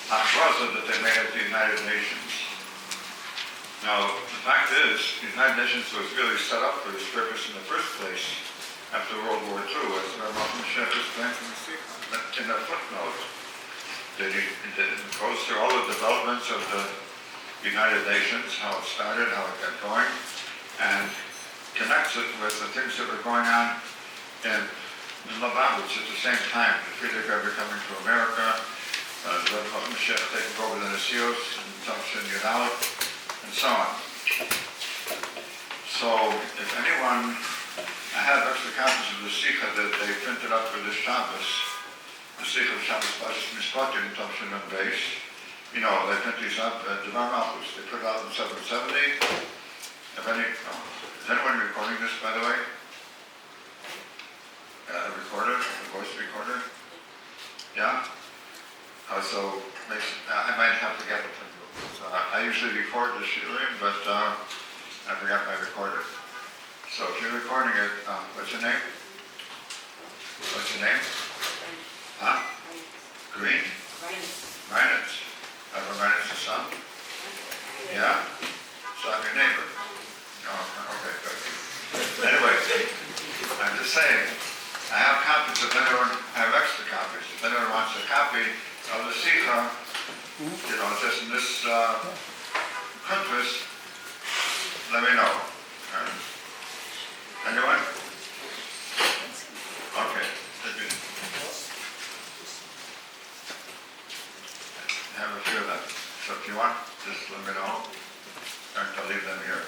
Achraza that they made at the United Nations. Now, the fact is, the United Nations was really set up for this purpose in the first place after World War II, as the Mashiach explained in a footnote. That it goes through all the developments of the United Nations, how it started, how it got going, and connects it with the things that were going on in Lubavitch at the same time. The Friedrich Rebbe coming to America, the Mashiach taking over the Nesios, and Tavshin Yudalef, and so on. So, if anyone, I have extra copies of the Sikha that they printed up for this Shabbos, the Sikha of Shabbos Pashas Mishpatim, Tavshin and Beis. You know, they print these up at Devar Malchus. They put it out in 770. If any, is anyone recording this, by the way? A recorder, a voice recorder? Yeah? So, I might have to get it. I usually record the shiurim, but I forgot my recorder. So if you're recording it, what's your name? What's your name? Huh? Green? Reinitz. Have a Reinitz son? Yeah? So I'm your neighbor. Oh, okay, good. Anyway, I'm just saying, I have copies if anyone, I have extra copies. If anyone wants a copy of the Sikha, you know, just in this compass, let me know. Anyone? Okay. I have a few of them. So if you want, just let me know. I'll leave them here.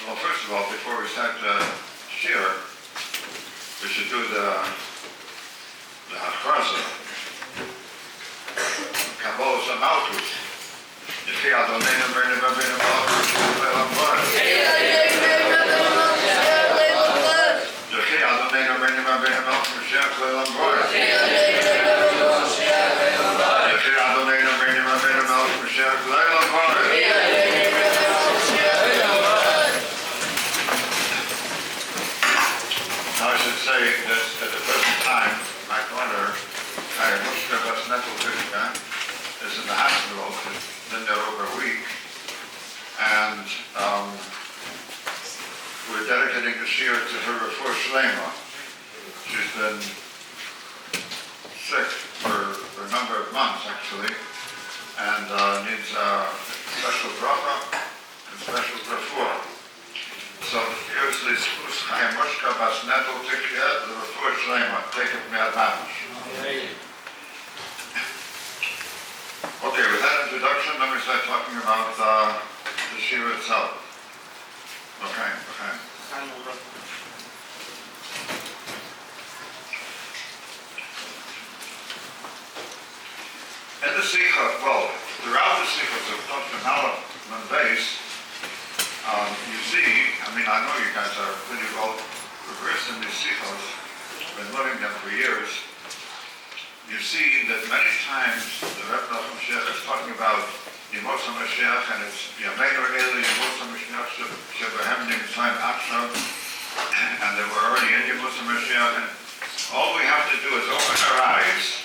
Well, first of all, before we start Shiur, we should do the Hachraza. Kabbalah Samaltus. Yechi Adonenu ורבינו ורבינו לעולם. Yechi Adonenu ורבינו ורבינו המשיח לעולם. Yechi Adonenu ורבינו ורבינו המשיח לעולם. Now I should say that at the present time, my daughter, is in the hospital. She's been there over a week. And we're dedicating the Shiur to her refuah shlema. She's been sick for a number of months, actually, and needs a special bracha and special refuah. So here's this Chayamushka Bas Netel Tikya, the refuah shlema. Take it from Yad. Okay, with that introduction, let me start talking about the Shiur itself. Okay. In the Sikha, well, throughout the Sikhas of Tavshin Aleph and Beis, you see, I mean, I know you guys are pretty well versed in these Sikhas, been living them for years. You see that many times the Rebbe Mashiach is talking about Yemos HaMashiach, and it's Yameinu Eli Yemos HaMashiach Shebehem Nimtzayim Achshav, and that we're already in Yemos HaMashiach, and all we have to do is open our eyes.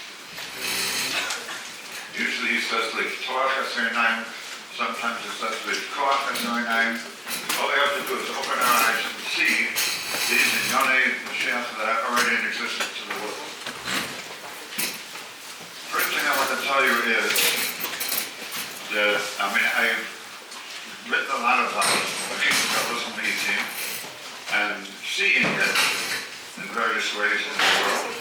Usually he says L'Toach HaSeinayim, sometimes it says L'Koach HaSeinayim. All we have to do is open our eyes and see these Inyonei Mashiach that are already in existence in the world. First thing I want to tell you is that, I mean, I've written a lot about looking at Lateim and seeing it in various ways in the world.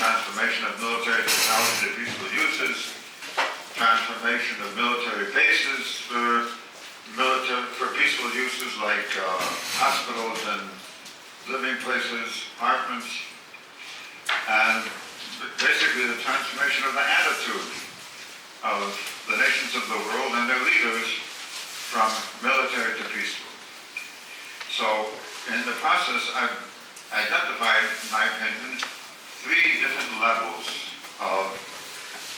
Transformation of military technology to peaceful uses, transformation of military bases for peaceful uses like hospitals and living places, apartments, and basically the transformation of the attitude of the nations of the world and their leaders from military to peaceful. So in the process, I've identified, in my opinion, 3 different levels of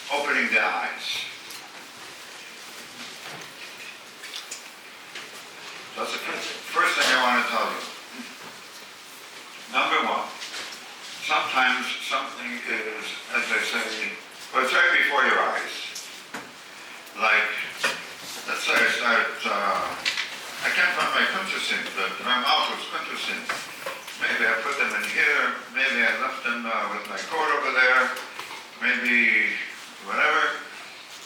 opening the eyes. That's the first thing I want to tell you. and with my coat over there, maybe whatever.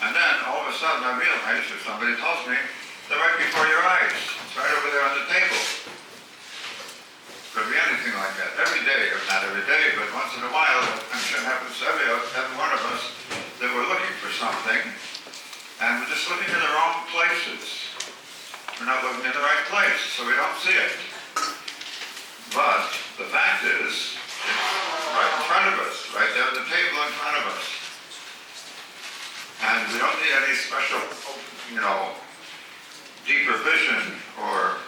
And then all of a sudden I realize, or somebody tells me, they're right before your eyes. It's right over there on the table. Could be anything like that. Every day, or not every day, but once in a while, I'm sure it happens to every one of us, that we're looking for something, and we're just looking in the wrong places. We're not looking in the right place, so we don't see it. But the fact is, it's right in front of us, right there on the table in front of us. And we don't need any special, deeper vision or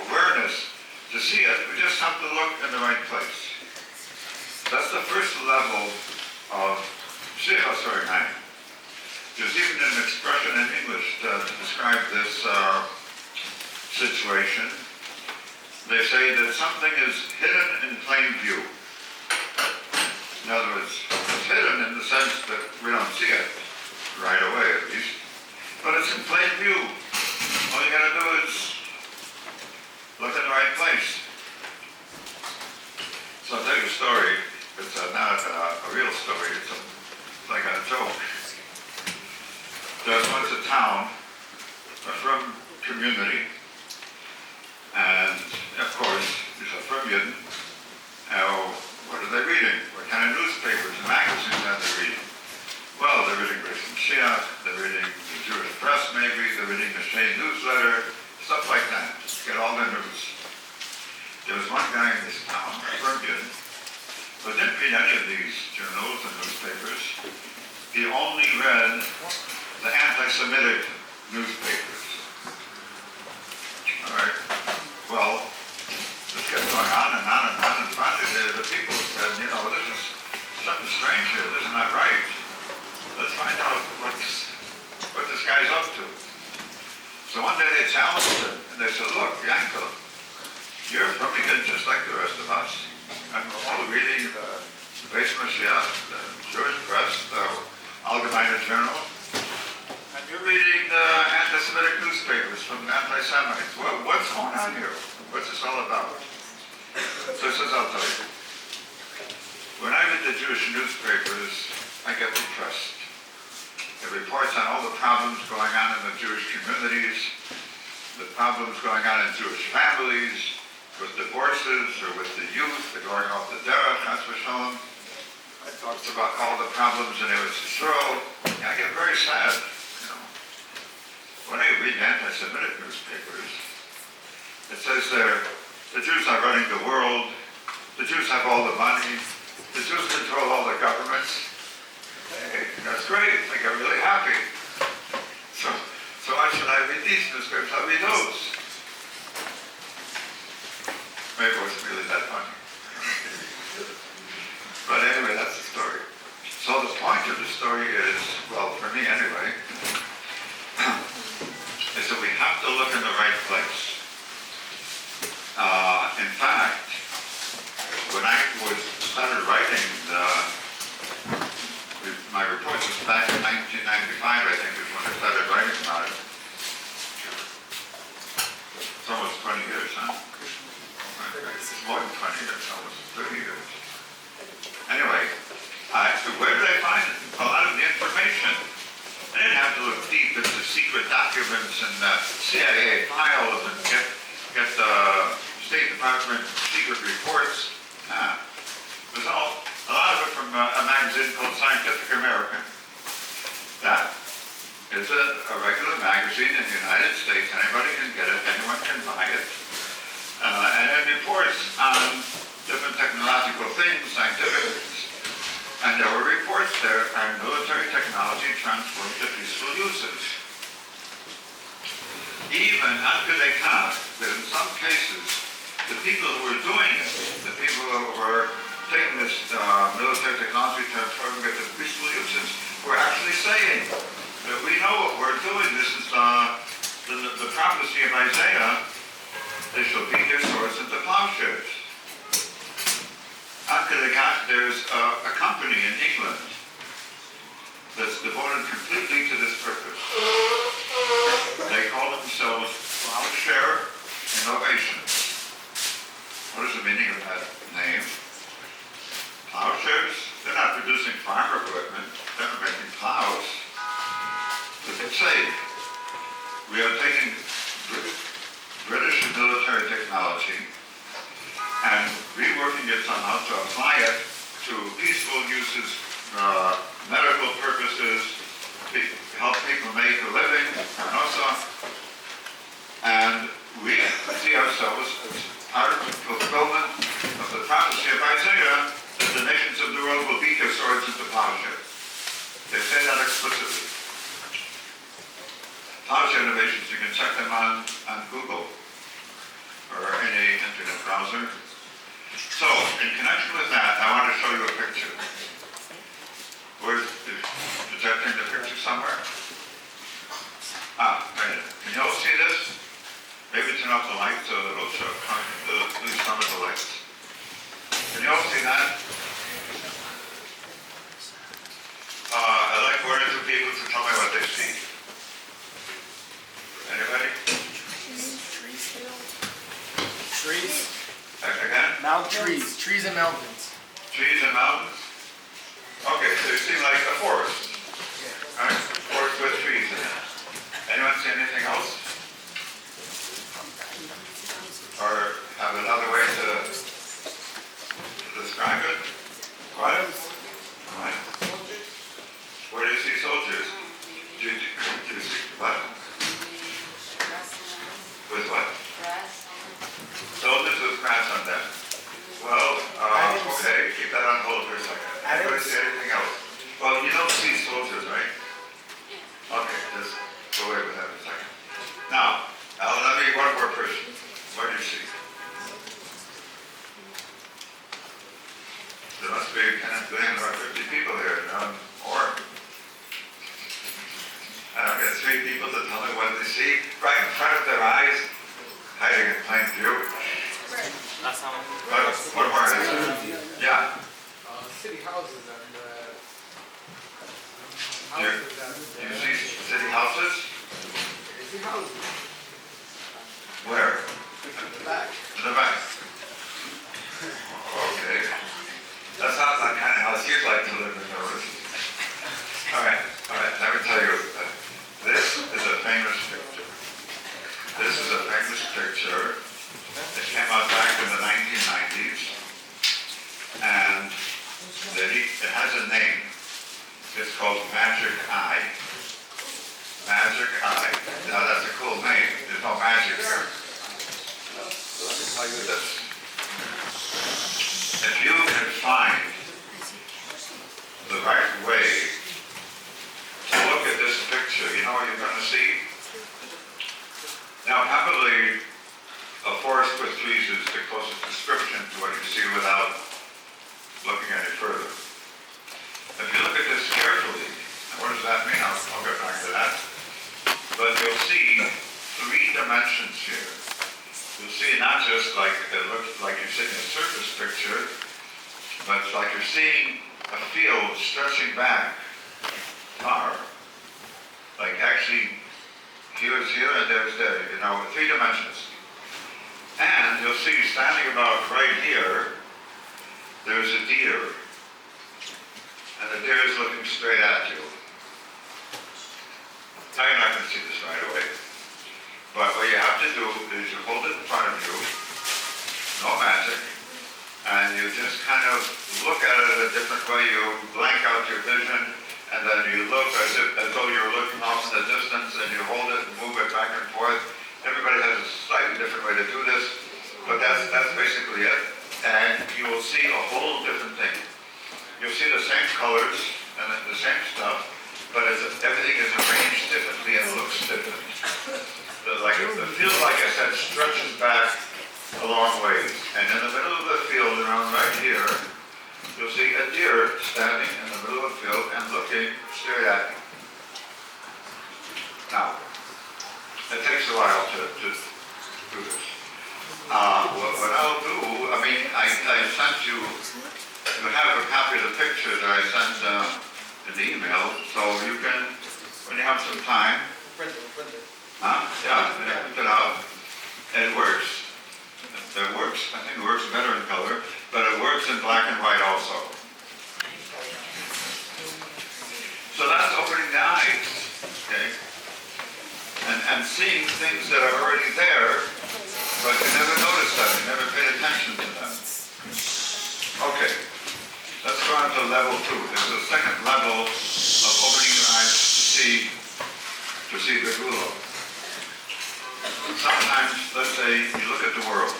awareness to see it. We just have to look in the right place. That's the first level of Shiur Inyonei. There's even an expression in English to describe this situation. They say that something is hidden in plain view. In other words, it's hidden in the sense that we don't see it right away, at least. But it's in plain view. All you gotta do is look in the right place. So I'll tell you a story. It's not a real story. It's like a joke. There was once a town, a frum community, and of course, these are frum Yidden. Now, what are they reading? What kind of newspapers and magazines are they reading? Well, they're reading Mashiach, they're reading the Jewish press maybe, they're reading the Shane newsletter, stuff like that. Get all the news. There was one guy in this town, a frum Yidden, who didn't read any of these journals and newspapers. He only read the anti-Semitic newspapers. All right. Well, this kept going on and on and on, and finally the people said, this is something strange here. This is not right. Let's find out what this guy's up to. So one day they challenged him, and they said, look, Yankel, you're probably just like the rest of us. And we're all reading the Beis Mashiach, the Jewish press, the Allgemeine Journal, and you're reading the anti-Semitic newspapers from the anti-Semites. Well, what's going on here? What's this all about? So he says, I'll tell you. When I read the Jewish newspapers, I get depressed. It reports on all the problems going on in the Jewish communities, the problems going on in Jewish families, with divorces or with the youth, they're going off the derech, that's for shalom. It talks about all the problems in Eretz Yisrael. I get very sad, When I read anti-Semitic newspapers, it says there, the Jews are running the world, the Jews have all the money, the Jews control all the governments. Hey, that's great, I get really happy. So why should I read these newspapers? I'll read those. Maybe it wasn't really that funny. But anyway, that's the story. So the point of the story is, well, for me anyway, is that we have to look in the right place. In fact, when I started writing my reports, was back in 1995, I think, is when I started writing about it. It's almost 20 years, huh? It's more than 20 years, almost 30 years. Anyway, so where did I find a lot of the information? I didn't have to look deep into secret documents and CIA files and get the State Department secret reports. It was a lot of it from a magazine called Scientific American. That is a regular magazine in the United States. Anybody can get it, anyone can buy it. And it reports on different technological things, scientific things. And there were reports there on military technology transformed to peaceful uses. Even after they count that in some cases, the people who were doing it, the people who were taking this military technology transforming it to peaceful uses, were actually saying that we know what we're doing. This is the prophecy of Isaiah. They shall beat their swords into plowshares. There's a company in England that's devoted completely to this purpose. They call themselves Plowshare Innovations. What is the meaning of that name? plowshares. They're not producing farm equipment. They're not making plows. But they say we are taking British military technology and reworking it somehow to apply it to peaceful uses, medical purposes, help people make a living, and also, and we see ourselves as part of the fulfillment of the prophecy of Isaiah that the nations of the world will beat their swords into plowshares. They say that explicitly. Plowshare innovations, you can check them on Google or any internet browser. So, in connection with that, I want to show you a picture. Where's projecting the picture somewhere? Right there. Can you all see this? Maybe turn off the light so it'll show at least some of the lights. Can you all see that? I'd like one or two people to tell me what they see. Anybody? Trees. Again? Mountains. Trees and mountains. Trees and mountains? Okay, so you seem like a forest. Yeah. Alright, forest with trees in it. Anyone see anything else? Or have another way to describe it? What? Alright. Where do you see soldiers? Do you see what? With what? Soldiers with grass on them. Well, okay, keep that on hold for a second. Anybody see anything else? Well, you don't see soldiers, right? Okay, just go away with that for a second. Now, let me one more person. What do you see? There must be 50 people here, or I don't get 3 people to tell me what they see right in front of their eyes, hiding in plain view. What more is it? Yeah. City houses and Do you see city houses? city houses Where? in the back. In the back. Okay. That sounds like kind of house you'd like to live in, Doris. All right, let me tell you. This is a famous picture. This is a famous picture. It came out back in the 1990s. And it has a name. It's called Magic Eye. Magic Eye. Now that's a cool name. There's no magic here. Let me tell you this. If you can find the right way to look at this picture, you know what you're going to see? Now probably a forest with trees is the closest description to what you see without looking any further. If you look at this carefully, and what does that mean? I'll get back to that. But you'll see 3 dimensions here. You'll see not just like it looks like you're seeing a surface picture, but it's like you're seeing a field stretching back far. Like actually, here's here and there's there, 3 dimensions. And you'll see standing about right here, there's a deer. And the deer is looking straight at you. Now you're not going to see this right away. But what you have to do is you hold it in front of you, no magic, and you just kind of look at it a different way. You blank out your vision, and then you look as though you're looking off in the distance, and you hold it and move it back and forth. Everybody has a slightly different way to do this, but that's basically it. And you will see a whole different thing. You'll see the same colors and the same stuff, but everything is arranged differently and looks different. The field, like I said, stretches back a long ways. And in the middle of the field, around right here, you'll see a deer standing in the middle of the field and looking straight at you. Now, it takes a while to do this. What I'll do, I sent you have a copy of the picture that I sent in the email, so you can, when you have some time, Print it. Yeah, print it out, and it works. It works. I think it works better in color, but it works in black and white also. seeing things that are already there, but you never noticed them, you never paid attention to them. Okay, let's go on to level 2. There's a second level of opening your eyes to see the Geulah. Sometimes, let's say, you look at the world,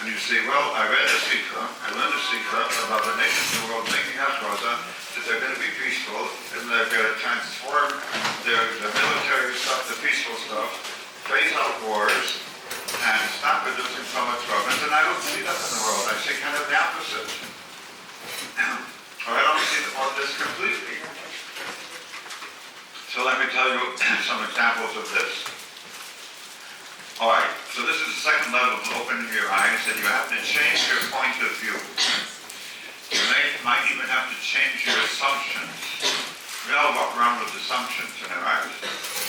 and you see, well, I learned a secret about the nations of the world making Hashgaza, that they're going to be peaceful, and they're going to transform their military stuff to peaceful stuff, phase out wars, and stop producing so much weapons, and I don't see that in the world. I see kind of the opposite. Or I don't see all this completely. So let me tell you some examples of this. All right, so this is the second level of opening your eyes, that you have to change your point of view. You might even have to change your assumptions. We all walk around with assumptions in our eyes.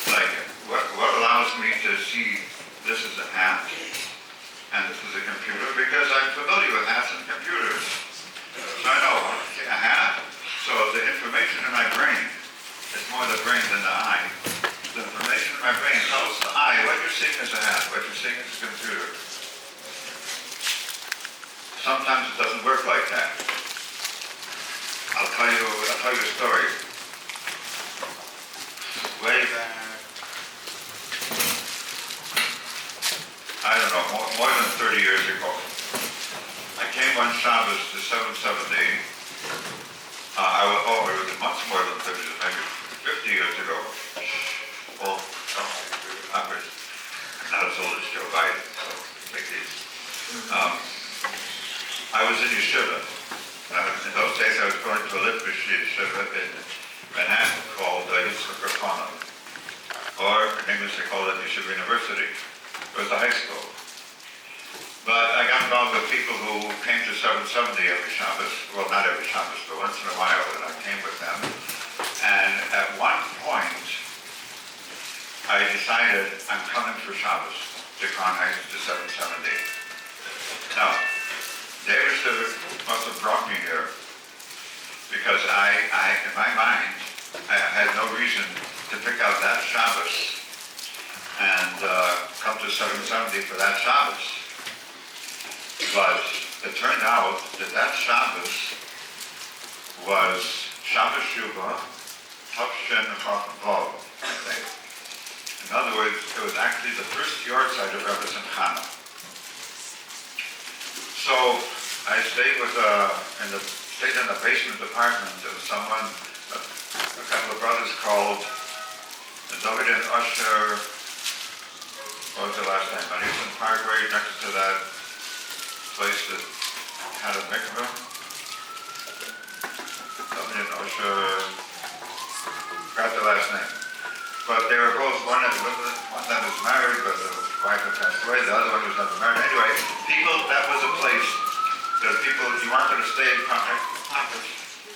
Like, what allows me to see this is a hat and this is a computer? Because I'm familiar with hats and computers. So I know a hat, so the information in my brain is more the brain than the eye. The information in my brain tells the eye what you're seeing is a hat, what you're seeing is a computer. Sometimes it doesn't work like that. I'll tell you a story. Way back, I don't know, more than 30 years ago. I came one Shabbos to 770. It was much more than 30 years, maybe 50 years ago. Well, I'm not as old as Joe Biden, so take these. I was in yeshiva. In those days, I was going to a Litvish yeshiva in Manhattan called Yitzchak, or in English they call it Yeshiva University. It was a high school. But I got involved with people who came to 770 every Shabbos. Well, not every Shabbos, but once in a while, and I came with them. And at one point, I decided I'm coming for Shabbos to Conheim to 770. Now, David must have brought me here because I in my mind, I had no reason to pick out that Shabbos and come to 770 for that Shabbos. But it turned out that Shabbos was Shabbos Shuvah, Tavshin Vav, I think. In other words, it was actually the first yard site of Rebbe Simchana. So I stayed in the basement apartment of someone, a couple of brothers called David and Usher. What was the last name? And he was in Paraguay next to that place that had a mikveh. David and Usher, forgot the last name. But they were both, one that was married, but the wife had passed away, the other one was never married. Anyway, that was a place that people, you wanted to stay in contact,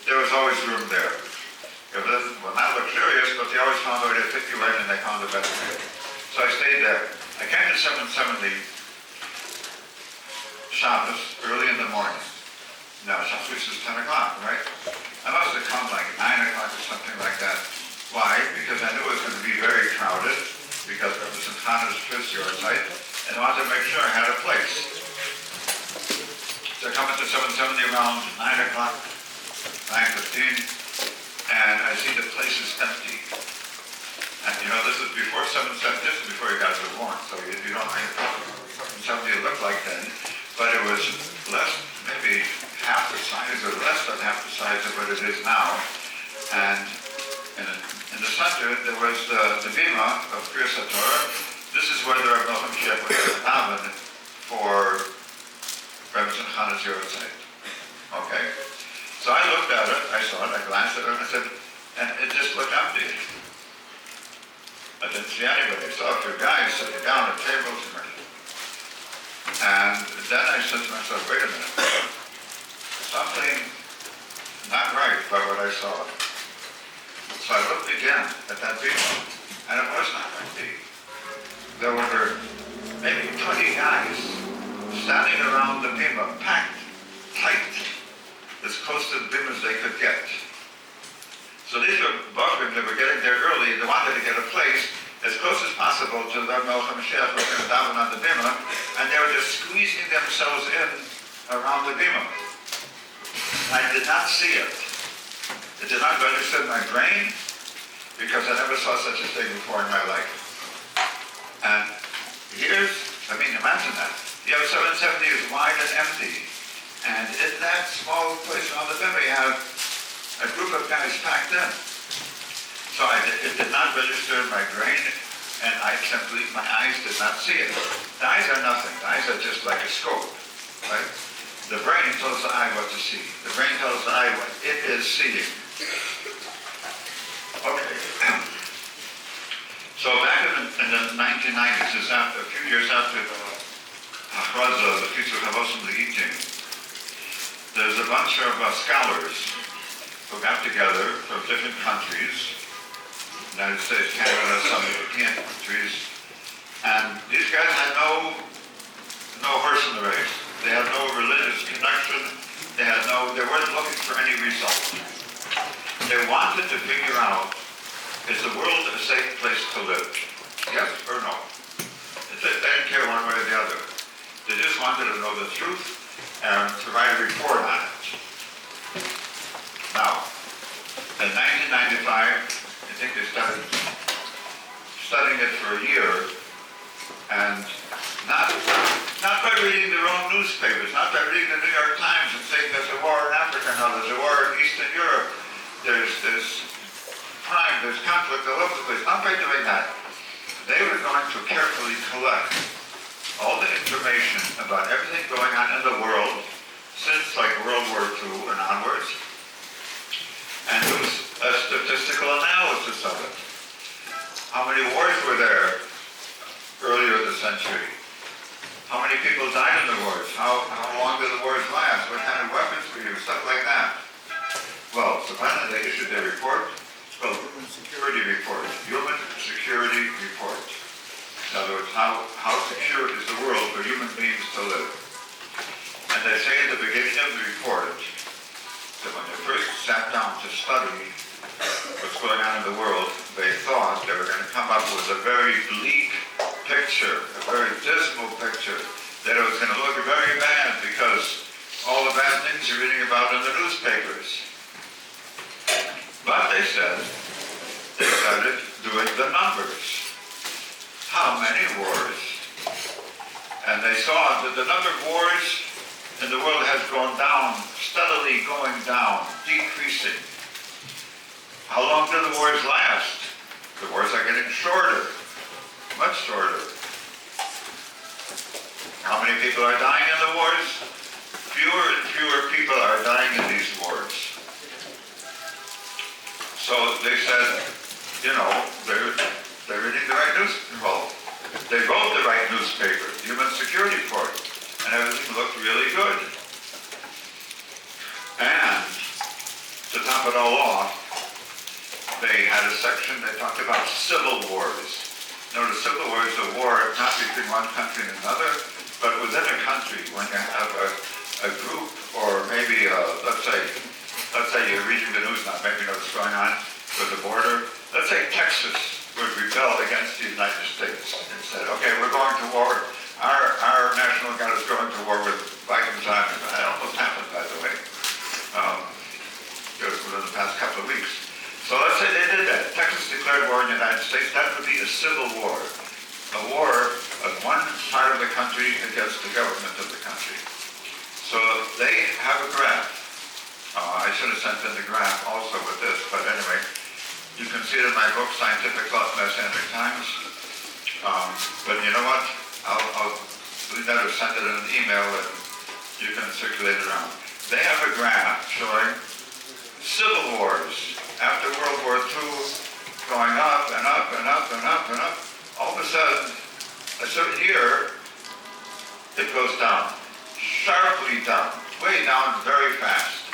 there was always room there. It was, well, not luxurious, but they always found a way to fit you in and they found a better way. So I stayed there. I came to 770 Shabbos early in the morning. Now, Shabbos is 10 o'clock, right? I must have come like 9 o'clock or something like that. Why? Because I knew it was going to be very crowded, because it was Simchana's first yard site, and I wanted to make sure I had a place. So I come into 770 around 9 o'clock, 9:15, and I see the place is empty. And you know, this is before 770, this is before you guys were born, so you don't think 770 looked like then, but it was less, maybe half the size or less than half the size of what it is now. And in the center, there was the bima of Kriyasator. This is where the Hamshiach was davened for Rebbe Simchana's yard site. Okay? So I looked at it, I saw it, I glanced at it, and I said, and it just looked empty. I didn't see anybody. So a few guys sitting down at tables, and then I said to myself, wait a minute, something not right by what I saw. So I looked again at that bima, and it was not empty. There were maybe 20 guys standing around the bima, packed tight, as close to the bima as they could get. So these were Bachrim that were getting there early, they wanted to get a place, as close as possible to the Hamshiach was going to daven on the bima, and they were just squeezing themselves in around the bima. I did not see it. It did not register in my brain, because I never saw such a thing before in my life. And imagine that. You have 770 is wide and empty. And in that small place on the bima, you have a group of guys packed in. So it did not register in my brain, and my eyes did not see it. The eyes are nothing. The eyes are just like a scope, right? The brain tells the eye what to see. The brain tells the eye what it is seeing. Okay. So back in the 1990s, a few years after the Professor Silman, there's a bunch of scholars who got together from different countries, United States, Canada, some European countries, and these guys had no horse in the race. They had no religious connection. They weren't looking for any result. They wanted to figure out, is the world a safe place to live? Yes or no? They didn't care one way or the other. They just wanted to know the truth and to write a report on it. Now, in 1995, I think they started studying it for a year, and not by reading their own newspapers, not by reading the New York Times and saying there's a war in Africa now, there's a war in Eastern Europe, there's crime, there's conflict all over the place. Not by doing that. They were going to carefully collect all the information about everything going on in the world since like World War II and onwards, and do a statistical analysis of it. How many wars were there earlier in the century? How many people died in the wars? How long did the wars last? What kind of weapons were used? Stuff like that. Well, so finally they issued their report. It's called Human Security Report. Human Security Report. In other words, how secure is the world for human beings to live? And they say at the beginning of the report that when they first sat down to study what's going on in the world, they thought they were going to come up with a very bleak picture, a very dismal picture, that it was going to look very bad because all the bad things you're reading about in the newspapers. But they said, they started doing the numbers. How many wars? And they saw that the number of wars in the world has gone down, steadily going down, decreasing. How long do the wars last? The wars are getting shorter, much shorter. How many people are dying in the wars? Fewer and fewer people are dying in these wars. So they said, they're reading the right newspaper. They wrote the right newspaper, Human Security Report, and everything looked really good. And to top it all off, they had a section that talked about civil wars. Notice, civil war is a war not between one country and another, but within a country. When you have a group, or maybe let's say you're reading the news now, maybe you know what's going on with the border. Let's say Texas would rebel against the United States and said, okay, we're going to war. Our National Guard is going to war with Biden's army. That almost happened, by the way, within the past couple of weeks. So let's say they did that. Texas declared war on the United States. That would be a civil war. A war of one part of the country against the government of the country. So they have a graph. I should have sent in the graph also with this, but anyway, you can see it in my book, Scientific Thought in Messianic Times. But you know what? I'll better send it in an email and you can circulate it around. They have a graph showing civil wars after World War II going up and up and up and up and up. All of a sudden, a certain year, it goes down, sharply down, way down very fast.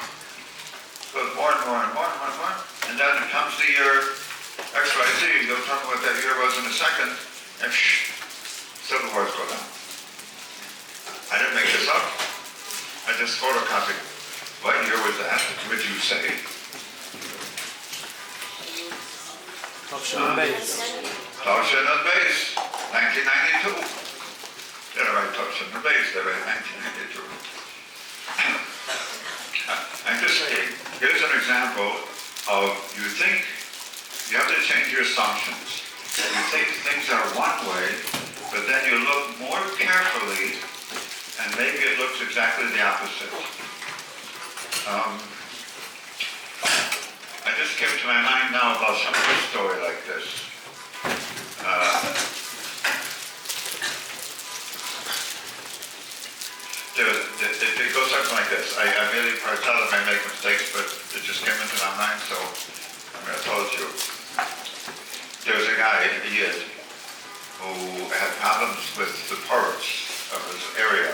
Goes more and more and more and more and more. And then it comes the year XYZ, you'll tell me what that year was in a second, and civil wars go down. I didn't make this up. I just photocopied. What year was that, would you say? Shiur Inyonei Toshin and Base, 1992. They're right, Toshin and Base, they're right, 1992. I'm just saying, here's an example of you think, you have to change your assumptions. You think things are one way, but then you look more carefully, and maybe it looks exactly the opposite. I just came to my mind now about some other story like this. It goes something like this. I really tell them I make mistakes, but it just came into my mind, so I told you. There's a guy, a Yid, who had problems with the poets of his area.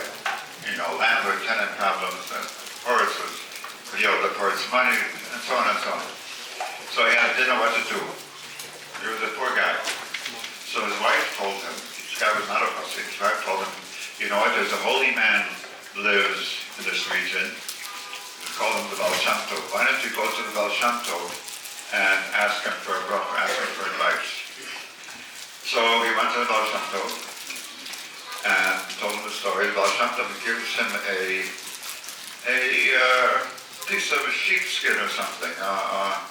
You know, landlord-tenant problems, and poets was, he owed the poets money, and so on and so on. So he didn't know what to do. He was a poor guy. So his wife told him, this guy was not a pussy, his wife told him, you know what, there's a holy man lives in this region. We call him the Baal Shem Tov. Why don't you go to the Baal Shem Tov and ask him for a bracha, ask him for advice? So he went to the Baal Shem Tov and told him the story. The Baal Shem Tov gives him a piece of a sheepskin or something. I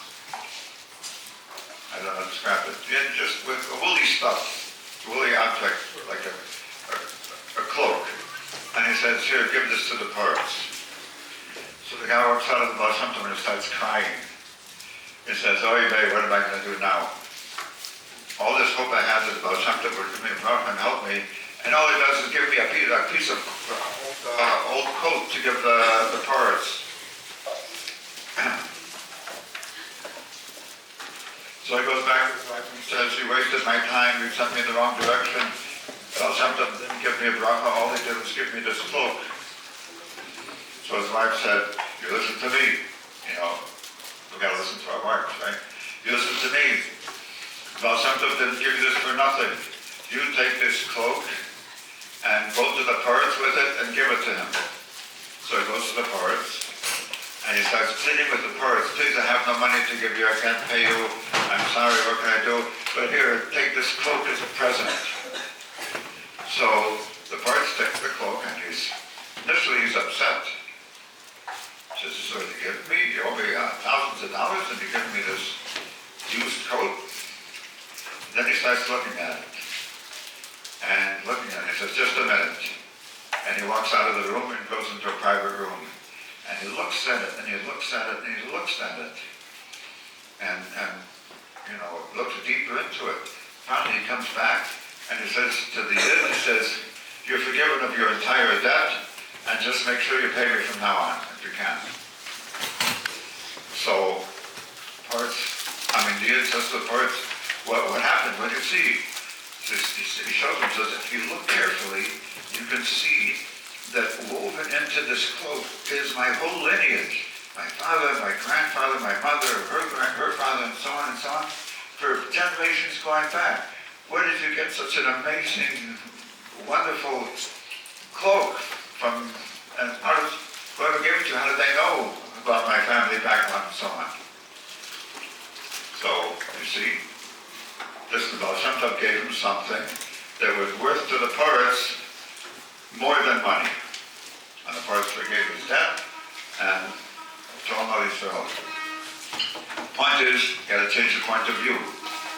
don't know how to describe it. Just with woolly stuff, woolly object, like a cloak. And he says, here, give this to the poets. So the guy walks out of the Baal Shem Tov and starts crying. He says, oh, babe, what am I going to do now? All this hope I had that the Baal Shem Tov would give me a bracha and help me, and all he does is give me a piece of old coat to give the poets. So he goes back to his wife and says, you wasted my time, you sent me in the wrong direction. Baal Shem Tov didn't give me a bracha, all he did was give me this cloak. So his wife said, you listen to me, you know, we gotta listen to our wives, right? You listen to me. Baal Shem Tov didn't give you this for nothing. You take this cloak and go to the poets with it and give it to him. So he goes to the poets and he starts pleading with the poets, please, I have no money to give you, I can't pay you, I'm sorry, what can I do? But here, take this cloak as a present. So the poets take the cloak and initially he's upset. He says, so you give me, you owe me thousands of dollars and you give me this used coat? Then he starts looking at it. And looking at it, he says, just a minute. And he walks out of the room and goes into a private room. And he looks at it, and he looks at it, and he looks at it. And you know, looks deeper into it. Finally he comes back and he says to the Yid, he says, you're forgiven of your entire debt, and just make sure you pay me from now on, if you can. So, the Yid says to the poets, what happened? What do you see? He shows them, says, if you look carefully, you can see that woven into this cloak is my whole lineage. My father, my grandfather, my mother, her father, and so on, for generations going back. Where did you get such an amazing, wonderful cloak from, and whoever gave it to you, how did they know about my family background and so on? So, you see, this Baal Shem Tov gave him something that was worth to the poets more than money. And the poets forgave his debt and told him how he's felt. Point is, you gotta change the point of view.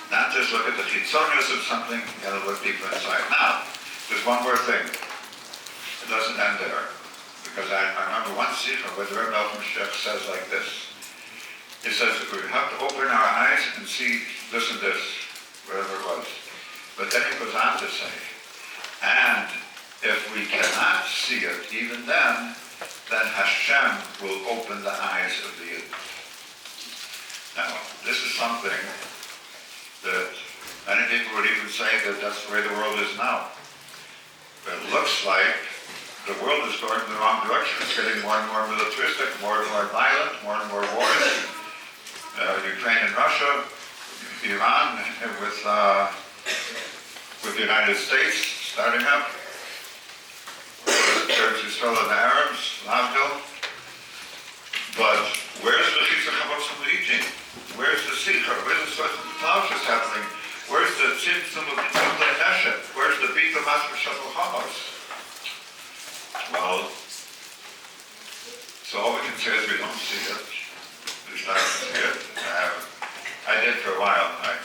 Not just look at the chitzonius of something, you gotta look deeper inside. Now, there's one more thing. It doesn't end there. Because I remember one secret where the Rebbe says like this. He says that we have to open our eyes and see this and this, whatever it was. But then he goes on to say, and if we cannot see it even then Hashem will open the eyes of the Yid. Now, this is something that many people would even say that that's the way the world is now. But it looks like the world is going in the wrong direction. It's getting more and more militaristic, more and more violent, more and more wars. Ukraine and Russia, Iran with the United States starting up. Turks is still in the Arabs, Lavdil. But where's the Chizuk Where's the Sikha? Where's the Taushas happening? Where's the Tzimtzum So all we can say is we don't see it. We start to see it. I did for a while. I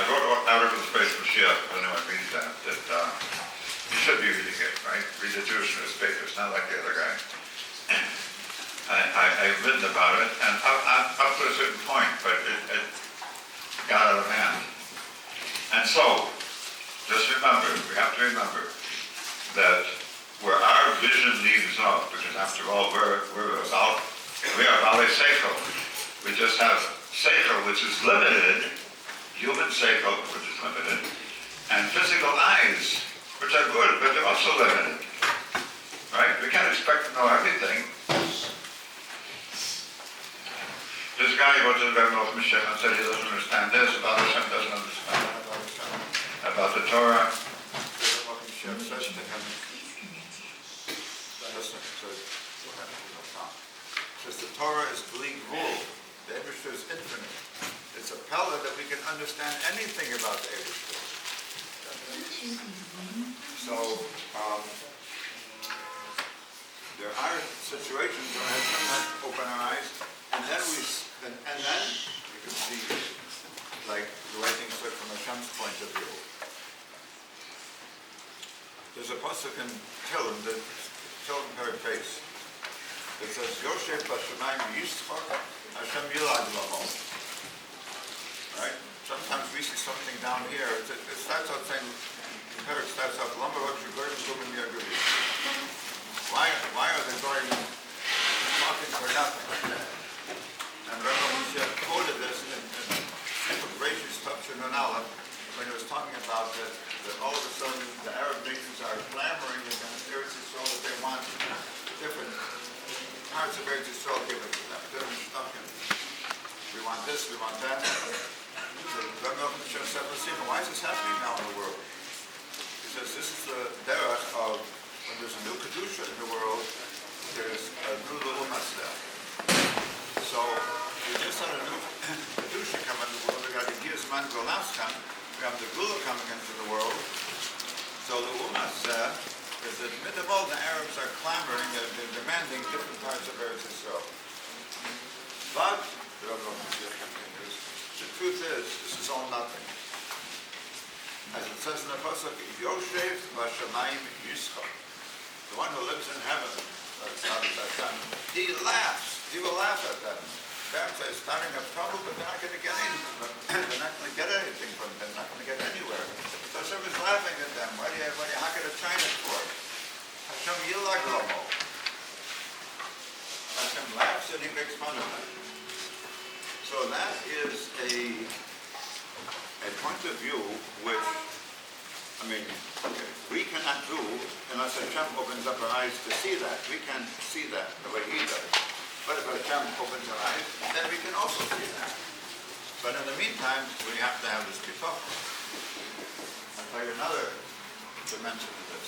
wrote articles based on Mashiach, if anyone reads that you should be reading it, right? Read the Jewish newspapers, not like the other guy. I've written about it, and up to a certain point, but it got out of hand. And so, just remember, we have to remember that where our vision leaves off, because after all, we are about a seichel. We just have seichel, which is limited, human seichel, which is limited, and physical eyes, which are good, but they're also limited. Right? We can't expect to know everything. This guy goes to the rebbe Mashiach and said he doesn't understand this, about Hashem doesn't understand that, about the Torah. The rebbe Mashiach says to him, listen, says the Torah is bli gvul. The Eibishter is infinite. It's a pella that we can understand anything about the Eibishter. So, there are situations where we have to open our eyes, and then we can see, like, the way things look from Hashem's point of view. There's a pasuk in Tehillim, the Tehillim paraphrase. It says, Yoshev b'shamayim yischok Hashem yilad lamo. Right? Sometimes we see something down here. It starts out saying, the parak starts out, Lambarot Shugor Shugum Yaguri. Why are they going talking for nothing? And Rabbi Moshe quoted this in Gracious Touch in Onala when he was talking about that all of a sudden the Arab nations are clamoring against Eretz Yisrael that they want different parts of Eretz Yisrael given to them. Different stuff. We want this, we want that. So Rabbi Moshe said, why is this happening now in the world? He says this is the derech of when there's a new Kedusha in the world, there's a new U'Moshiach. So, we just had a new Kedusha come into the world. We got the Gizman Golaskan. We have the Geulah coming into the world. So the U'Moshiach is that mid of all the Arabs are clamoring, they're demanding different parts of Eretz Yisrael. But, the Rebbe Mashiach continues, the truth is, this is all nothing. As it says in the pasuk, Yoshev b'shamayim yischok. The one who lives in heaven, he laughs. He will laugh at them. Parents are starting a trouble, but they're not going to get anything. They're not going to get anything from them. They're not going to get anywhere. So Hashem is laughing at them. How can it shine it for? Hashem yilag lamo. Hashem laughs and he makes fun of them. So that is a point of view which, we cannot do unless Hashem opens up our eyes to see that. We can see that the way He does. But if Hashem opens our eyes, then we can also see that. But in the meantime, we have to have this bitachon. I'll tell you another dimension of this.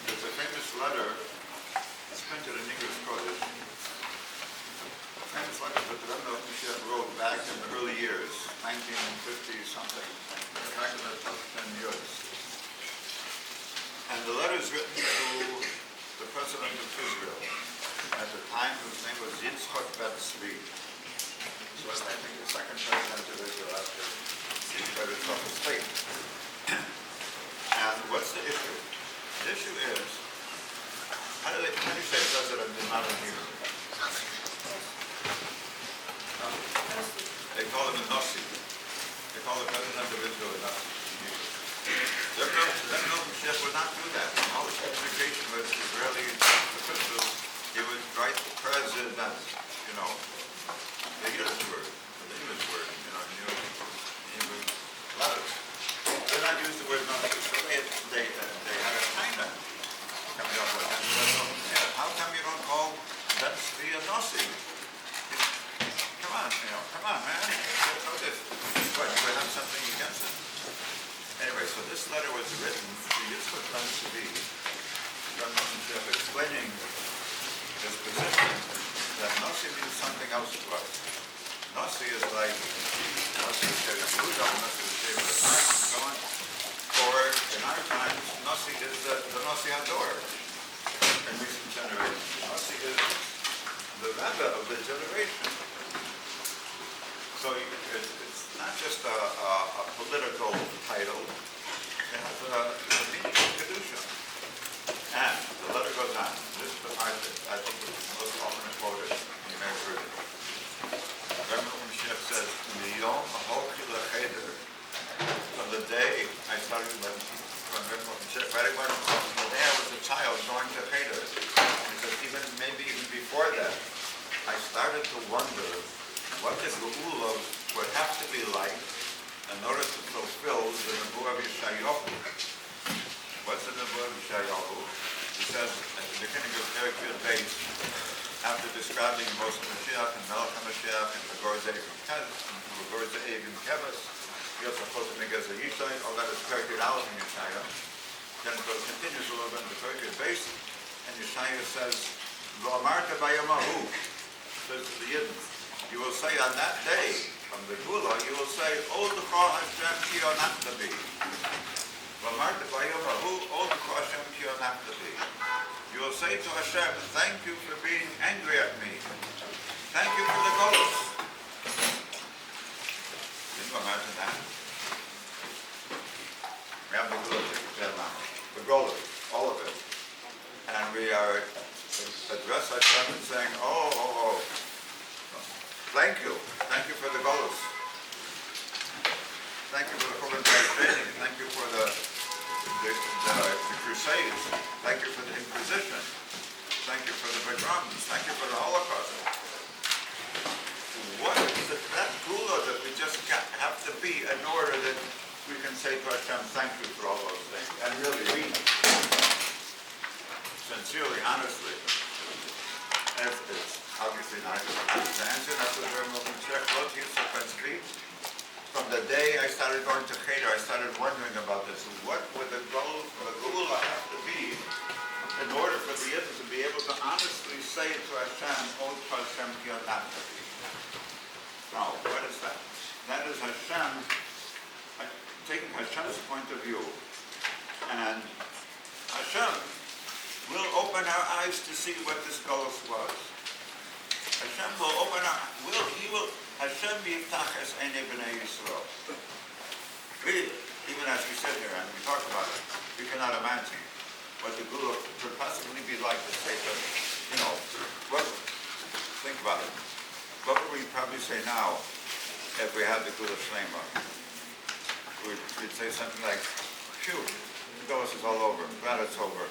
There's a famous letter, it's printed in English Kodesh. A famous letter that the Rebbe Mashiach wrote back in the early years, 1950-something. Back in the top 10 years. And the letter is written to the President of Israel at the time, whose name was Yitzchak Ben Tzvi. So I think the second president of Israel after the Trump state. And what's the issue? The issue is, how do you say President is not in here? They call him a Nasi. They call the President of Israel a Nasi. The Mashiach would not do that. In all his communication with Israeli officials, he would write President, the Yiddish word, the English word, Hebrew letters. They did not use the word Nasi. So they had a China coming up with that. How come you don't call that Tzvi a Nasi? Come on, man. What, do I have something against it? Anyway, so this letter was written to Yitzchak Ben Tzvi, explaining his position that Nasi means something else to us. Nasi is like Nasi is Buddha, Nasi is Shiur and so on. Or in our times, Nasi is the Nasi Hador. And we generation. So it's not just a political title. It has a meaning of kedusha. And the letter goes on. This is the part that I think is most often quoted. You may have heard it. Rebbe Mashiach says, "Miyom ha'holchi lecheder." From the day I started from Rebbe Mashiach, from the day I was a child going to cheder, he says maybe even before that, I started to wonder what the Geulah would have to be like in order to fulfill the Nebuah of Yeshayahu. What's the Nebuah of Yeshayahu? He says at the beginning of Perek Yud Beis, after describing Moshe Mashiach and Melech HaMashiach and the Gor Ze'ev in Keves, he also supposed to make as a Yishai, all that is Perek Yud Aleph in Yeshaya. Then it continues a little bit in the Perek Yud Beis, and Yeshaya says, V'amarta b'yamahu, says to the Yidden, you will say on that day, from the Geulah, you will say, O L'cha Hashem ki onachta bi. V'amarta b'yamahu, O L'cha Hashem ki onachta bi. You will say to Hashem, thank you for being angry at me. Thank you for the Geulah. Can you imagine that? We have the Geulah, all of it. And we are address Hashem and saying, oh, thank you for the Geulah. Thank you for the Churban training. Thank you for the Crusades. Thank you for the Inquisition. Thank you for the pogroms. Thank you for the Holocaust. What is it, that Geulah that we just have to be in order that we can say to Hashem, thank you for all those things, and really mean it. Sincerely, honestly. It's obviously not the answer. That's what Rebbe Mashiach wrote here. From the day I started going to cheder, I started wondering about this. What would the Geulah have to be in order for the Yidden to be able to honestly say to Hashem, O Hashem ki onachta bi? Now, what is that? That is Hashem, taking Hashem's point of view, and Hashem will open our eyes to see what this Geulah was. Hashem will open our, Hashem yiftach es einei b'nei Yisrael. Even as we said here, and we talked about it, we cannot imagine what the Geulah could possibly be like to say to, think about it. What would we probably say now if we had the Geulah Shlema? We'd say something like, phew, the Geulah is all over, I'm glad it's over.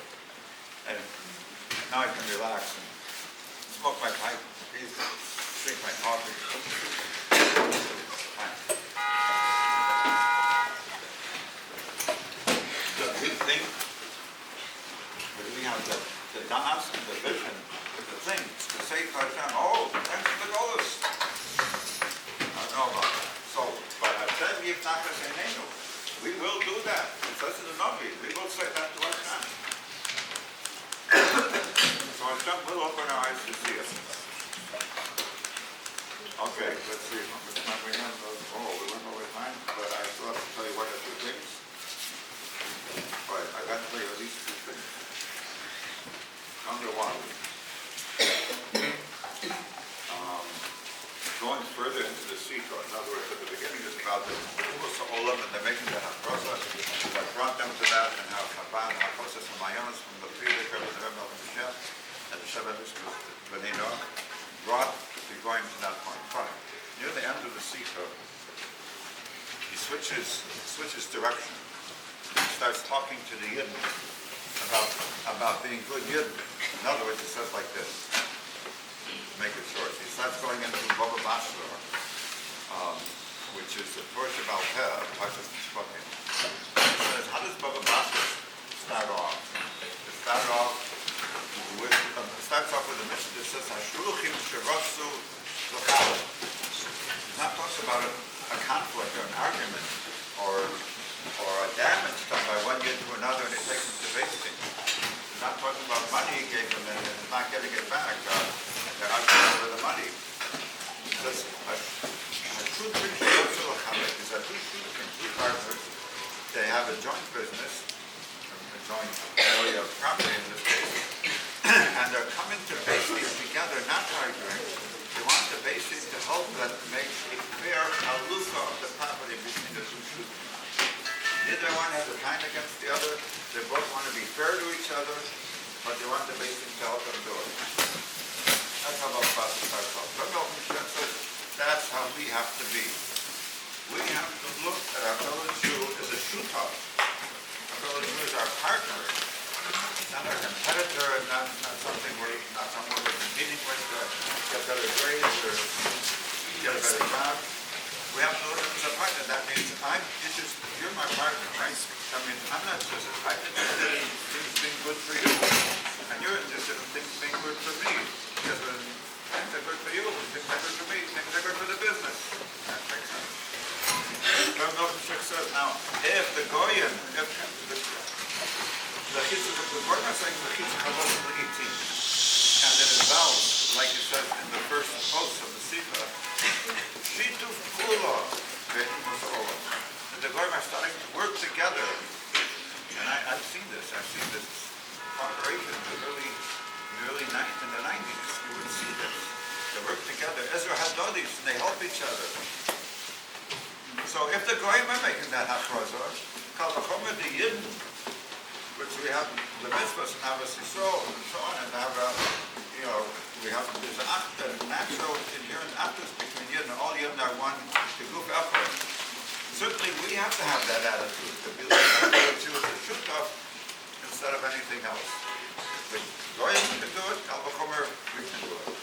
And now I can relax and smoke my pipe, drink my coffee. So we think, but we have the dance and the vision, the things to say to Hashem, oh, thanks for the Geulah. I don't know about that. So, but Hashem yiftach es eineinu. We will do that. It says in the Navi, we will say that to Hashem. So Hashem will open our eyes to see it. Okay, let's see how much time we have. We went over time, but I still have to tell you one or two things. All right, I got to tell you at least two things. Number one, going further into the Sitra, in other words, at the beginning is about the Olam and the making the Hafrosa, what brought them to that, and how Chabad, Hafrosa, and Mayonis from the Friedrich, and the Rebbe Mashiach, and the Shevet B'nai Noach, brought to going to that point. But near the end of the Sitra, he switches direction. He starts talking to the Yidden about being good Yidden. In other words, he says like this. Make it short. He starts going into Baba Basra, which is the first of Al-Peh, Parshas Mishpatim. He says, how does Baba Basra start off? It starts off with the mission that says, Hashluchim sherasu l'chalom. It's not talks about a conflict or an argument or a damage done by one Yid to another and it takes him to basing. It's not talking about money he gave him and not getting it back. They're arguing over the money. It says, Hashluchim sherasu l'chalom is that two partners, they have a joint business, a joint area of property in this case, and they're coming to base these together, not arguing. They want ourselves. Rebbe Mashiach says that's how we have to be. We have to look at our fellow Jew as a shutaf. Our fellow Jew is our partner, not our competitor, not something not someone we're competing with to get better grades or get a better job. We have to look at him as a partner. That means you're my partner, right? That means I'm interested in things being good for you, and you're interested in things being good for me. Because when things are good for you, things are good for me, things are good for the business. That makes sense. Says now, if the Goyim, if the chitzah of the Goyim are saying the chitzah Charbot La'itim, and it involves, like you said in the first post of the Sifra, Shituf Kula, the Goyim are starting to work together, and I've seen this cooperation in the early 90s. You would see this. They work together. Ezra Hadodis, and they help each other. So if the Goyim are making that hachrazah, Kal Vachomer the Yidden, which we have the mitzvahs and Avos Yisrael and so on, and have we have there's an natural inherent actus between Yidden, and all Yidden are one to goof effort. Certainly we have to have that attitude, to be like a Jew as a shutaf instead of anything else. If the Goyim can do it, Kal Vachomer we can do it.